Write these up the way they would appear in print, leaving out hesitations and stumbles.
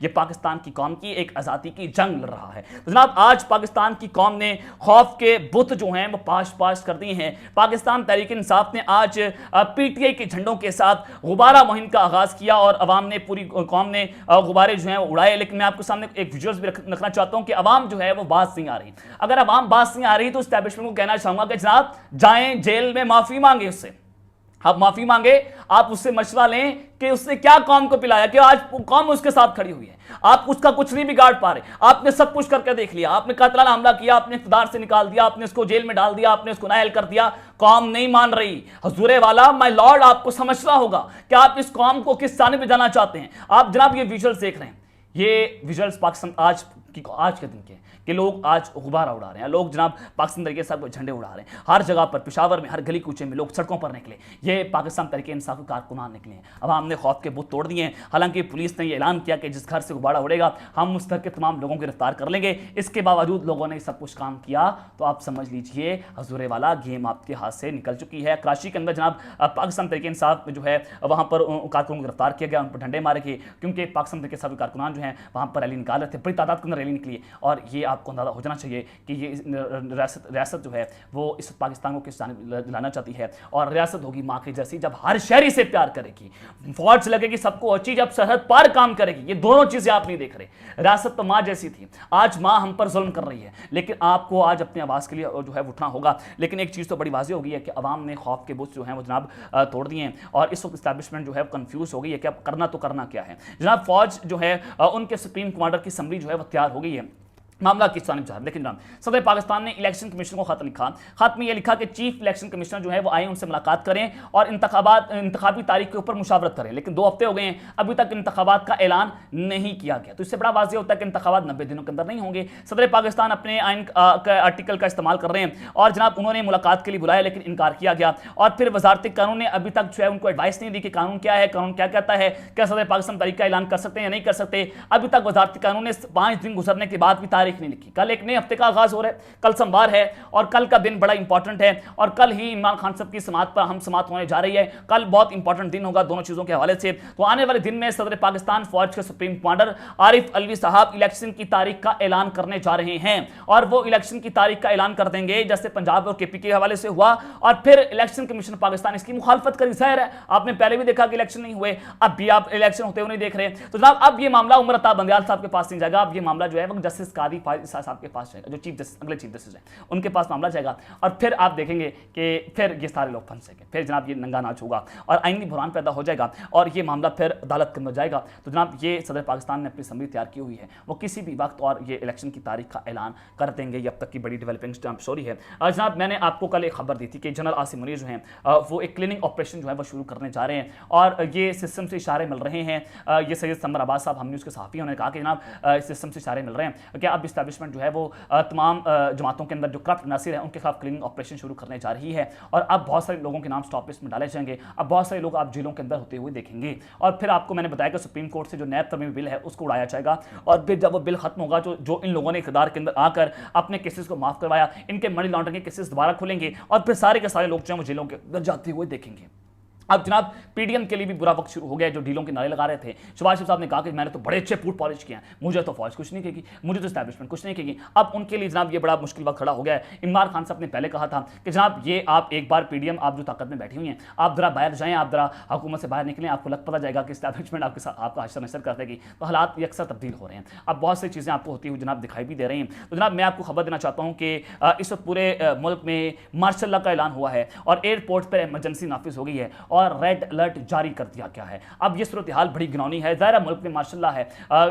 یہ پاکستان کی قوم کی ایک آزادی کی جنگ لڑ رہا ہے. تو جناب آج پاکستان کی قوم نے خوف کے بت جو ہیں وہ پاش کر دیے ہیں. پاکستان تحریک انصاف نے آج پی ٹی آئی کے جھنڈوں کے ساتھ غبارہ مہم کا آغاز کیا اور عوام نے پوری قوم نے غبارے جو ہیں اڑائے. لیکن میں آپ کو سامنے ایک ویژولز بھی رکھنا چاہتا ہوں کہ عوام جو ہے وہ باز نہیں آ رہی. اگر عوام باز نہیں آ رہی تو اسٹیبلشمنٹ کو کہنا چاہوں گا کہ جناب جائیں جیل میں معافی مانگے اس سے. آپ معافی مانگے, آپ اس سے مشورہ لیں کہ اس نے کیا قوم کو پلایا, کہ آج قوم اس کے ساتھ کھڑی ہوئی ہے. آپ اس کا کچھ نہیں بگاڑ پا رہے. آپ نے سب کچھ کر کے دیکھ لیا, آپ نے قاتلانہ حملہ کیا, آپ نے اقتدار سے نکال دیا, آپ نے اس کو جیل میں ڈال دیا, آپ نے اس کو نااہل کر دیا. قوم نہیں مان رہی. حضور والا مائی لارڈ, آپ کو سمجھنا ہوگا کہ آپ اس قوم کو کس جانب جانا چاہتے ہیں. آپ جناب یہ ویژولز دیکھ رہے ہیں, یہ ویژولز پاکستان آج کے دن کے کہ لوگ آج غبارہ اڑا رہے ہیں. لوگ جناب پاکستان تحریک انصاف کے جھنڈے اڑا رہے ہیں ہر جگہ پر. پشاور میں ہر گلی کوچے میں لوگ سڑکوں پر نکلے. یہ پاکستان تحریک انصاف کے کارکنان نکلے ہیں. عوام نے خوف کے بت توڑ دیے ہیں. حالانکہ پولیس نے یہ اعلان کیا کہ جس گھر سے غبارہ اڑے گا ہم اس گھر کے تمام لوگوں کو گرفتار کر لیں گے. اس کے باوجود لوگوں نے سب کچھ کام کیا. تو آپ سمجھ لیجئے حضور والا گیم آپ کے ہاتھ سے نکل چکی ہے. کراچی کے اندر جناب پاکستان تحریک انصاف جو ہے وہاں پر کارکنوں کو گرفتار کیا گیا, ان پر ڈنڈے مارے گئے, کیونکہ پاکستان تحریک انصاف کے کارکنان جو ہیں وہاں پر ریلی نکال رہے تھے. بڑی تعداد کے اندر ریلی نکلی ہے. اور یہ آپ کو اندازہ ہو جانا چاہیے کہ یہ ریاست جو ہے وہ اس پاکستان کو کس جانب لانا چاہتی ہے. اور ریاست ہوگی ماں کی جیسی, جب ہر شہری سے پیار کرے گی. فوج لگے گی سب کو اچھی, جب سرحد پار کام کرے گی. یہ دونوں چیزیں آپ نہیں دیکھ رہے. ریاست تو ماں جیسی تھی, آج ماں ہم پر ظلم کر رہی ہے. لیکن آپ کو آج اپنی آواز کے لیے جو ہے اٹھنا ہوگا. لیکن ایک چیز تو بڑی واضح ہو گئی ہے کہ عوام نے خوف کے بت جو ہیں وہ جناب توڑ دیے ہیں. اور اس وقت اسٹیبلشمنٹ جو ہے کنفیوز ہو گئی ہے کہ اب کرنا تو کرنا کیا ہے. جناب فوج جو ہے ان کے سپریم کمانڈر کی اسمبلی جو ہے وہ تیار ہو گئی ہے. معاملہ کس جانب جا رہا ہے. لیکن جناب صدر پاکستان نے الیکشن کمیشن کو خط لکھا. خط میں یہ لکھا کہ چیف الیکشن کمشنر جو ہے وہ آئیں, ان سے ملاقات کریں اور انتخابی تاریخ کے اوپر مشاورت کریں. لیکن 2 ہفتے ہو گئے ہیں, ابھی تک انتخابات کا اعلان نہیں کیا گیا. تو اس سے بڑا واضح ہوتا ہے کہ انتخابات 90 دنوں کے اندر نہیں ہوں گے. صدر پاکستان اپنے آئین کا آرٹیکل کا استعمال کر رہے ہیں اور جناب انہوں نے ملاقات کے لیے بلایا لیکن انکار کیا گیا. اور پھر وزارت قانون نے ابھی تک جو ہے ان کو ایڈوائس نہیں دی کہ قانون کیا ہے, قانون کیا کہتا ہے, کیا صدر پاکستان تاریخ کا اعلان کر سکتے ہیں یا نہیں کر سکتے. ابھی تک وزارت قانون نے 5 دن گزرنے کے بعد بھی تاریخ نہیں لکھی. کل ایک نئے ہفتے کا آغاز ہو رہا ہے, کل سوموار ہے اور کل کا دن بڑا امپورٹنٹ ہے. اور کل ہی عمران خان صاحب کی سماعت پر ہم سماعت ہونے جا رہی ہے. کل بہت امپورٹنٹ دن ہوگا دونوں چیزوں کے حوالے سے. تو آنے والے دن میں صدر پاکستان فوج کے سپریم کمانڈر عارف الوی صاحب الیکشن کی تاریخ کا اعلان کرنے جا رہے ہیں. اور وہ الیکشن کی تاریخ کا اعلان کر دیں گے جیسے پنجاب اور کے پی کے حوالے سے ہوا. اور پھر الیکشن کمیشن پاکستان اس کی مخالفت کری. ظاہر ہے آپ نے پہلے بھی دیکھا کہ الیکشن نہیں ہوئے, اب بھی آپ الیکشن ہوتے ہوئے نہیں دیکھ رہے. تو جناب اب یہ معاملہ عمر عطا بندیال صاحب کے پاس نہیں جائے گا. اب یہ معاملہ جو ہے وہ جسٹس قاضی فائز صاحب کے پاس جائے گا, جو چیف جسٹس اگلے چیف جسٹس ہیں ان کے پاس معاملہ جائے گا. اور پھر آپ دیکھیں گے کہ پھر یہ سارے لوگ پھنسیں گے. پھر جناب یہ ننگا ناچ ہوگا اور آئینی بحران پیدا ہو جائے گا اور یہ معاملہ پھر عدالت کے اندر جائے گا. تو جناب یہ صدر پاکستان نے اپنی اسمبلی تیار کی ہوئی ہے, وہ کسی بھی وقت اور یہ الیکشن کی تاریخ کا اعلان کر دیں گے. یہ اب تک کی بڑی ڈیولپنگ اسٹوری ہے. جناب میں نے آپ کو کل ایک خبر دی تھی کہ جنرل عاصم منیر جو ہیں وہ ایک کلیننگ آپریشن جو ہے وہ شروع کرنے جا رہے ہیں اور یہ سسٹم سے اشارے مل رہے ہیں. یہ سید سمر عباس صاحب ہم نیوز کے صحافی نے کہا کہ جناب سسٹم سے اشارے مل رہے ہیں کہ اب اسٹیبلشمنٹ جو ہے وہ تمام جماعتوں کے اندر جو کرپٹ عناصر ہیں ان کے خلاف کلیننگ آپریشن شروع کرنے جا رہی ہے. اور اب بہت سارے لوگوں کے نام اسٹاپ لسٹ میں ڈالے جائیں گے. اب بہت سارے لوگ آپ جیلوں کے اندر ہوتے ہوئے دیکھیں گے. اور پھر آپ کو میں نے بتایا کہ سپریم کورٹ سے جو نیب ترمیمی بل ہے اس کو اڑایا جائے گا. اور پھر جب وہ بل ختم ہوگا جو ان لوگوں نے اقتدار کے اندر آ کر اپنے کیسز کو معاف کروایا, ان کے منی لانڈرنگ کے کیسز دوبارہ کھلیں گے اور پھر سارے کے سارے لوگ جو ہیں وہ جیلوں کے اندر جاتے ہوئے دیکھیں گے. اب جناب پی ڈی ایم کے لیے بھی برا وقت شروع ہو گیا, جو ڈیلوں کے نعرے لگا رہے تھے. شہباز شریف صاحب نے کہا کہ میں نے تو بڑے اچھے پوٹ پالش کیے ہیں, مجھے تو فوج کچھ نہیں کہے گی, مجھے تو اسٹیبلشمنٹ کچھ نہیں کہے گی. اب ان کے لیے جناب یہ بڑا مشکل وقت کھڑا ہو گیا ہے. عمران خان صاحب نے پہلے کہا تھا کہ جناب یہ آپ ایک بار پی ڈی ایم آپ جو طاقت میں بیٹھی ہوئی ہیں آپ ذرا باہر جائیں, آپ ذرا حکومت سے باہر نکلیں, آپ کو لگ پتہ جائے گا کہ اسٹیبلشمنٹ آپ کے ساتھ آپ کا حشر نشر کر دے گی. تو حالات یہ اکثر تبدیل ہو رہے ہیں. اب بہت سی چیزیں آپ کو ہوتی ہوئی جناب دکھائی بھی دے رہی ہیں. تو جناب میں آپ کو خبر دینا چاہتا ہوں کہ اس وقت پورے ملک میں مارشل لا کا اعلان ہوا ہے اور ایئرپورٹ پر ایمرجنسی نافذ ہو گئی ہے اور ریڈ الرٹ جاری کر دیا کیا ہے. اب یہ صورتحال بڑی گنونی ہے. ظاہر ملک میں ماشاء اللہ ہے,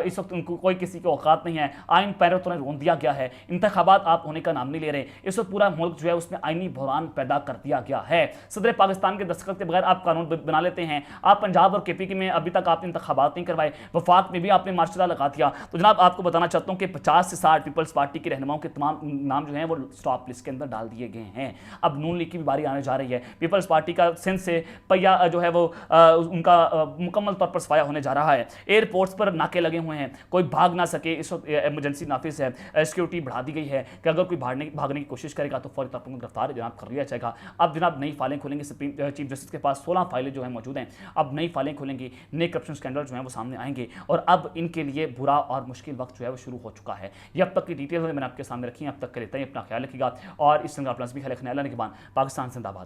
اس وقت ان کو کوئی کسی کے اوقات نہیں ہے. آئین پیروں تو رون دیا گیا ہے, انتخابات آپ ہونے کا نام نہیں لے رہے. اس وقت پورا ملک جو ہے اس میں آئینی بحران پیدا کر دیا گیا ہے. صدر پاکستان کے دستخط کے بغیر آپ قانون بنا لیتے ہیں. آپ پنجاب اور کے پی کے میں ابھی تک آپ نے انتخابات نہیں کروائے, وفاق میں بھی آپ نے مارشل لا لگا دیا. تو جناب آپ کو بتانا چاہتا ہوں کہ 50 سے 60 پیپلز پارٹی کے رہنماؤں کے تمام نام جو ہیں وہ اسٹاپ لسٹ کے اندر ڈال دیے گئے ہیں. اب نون لیگ کی بھی باری آنے جا رہی ہے. پیپلز پارٹی کا سندھ سے پہیا جو ہے وہ ان کا مکمل طور پر صفایا ہونے جا رہا ہے. ایئرپورٹس پر ناکے لگے ہوئے ہیں, کوئی بھاگ نہ سکے. اس وقت ایمرجنسی نافذ ہے, سیکیورٹی بڑھا دی گئی ہے کہ اگر کوئی بھاگنے کی کوشش کرے گا تو فوری طور پر گرفتار جناب کر لیا جائے گا. اب جناب نئی فائلیں کھولیں گے, چیف جسٹس کے پاس 16 فائلیں جو ہیں موجود ہیں, اب نئی فائلیں کھولیں گی, نئے کرپشن اسکینڈل جو ہیں وہ سامنے آئیں گے, اور اب ان کے لیے برا اور مشکل وقت جو ہے وہ شروع ہو چکا ہے. یہ اب تک کی ڈیٹیل میں نے آپ کے سامنے رکھی ہیں. اب تک کے لیے اپنا خیال رکھیے گا, اور اس سنگا پلس بھی خیال رکھنے کے بعد پاکستان زندہ باد.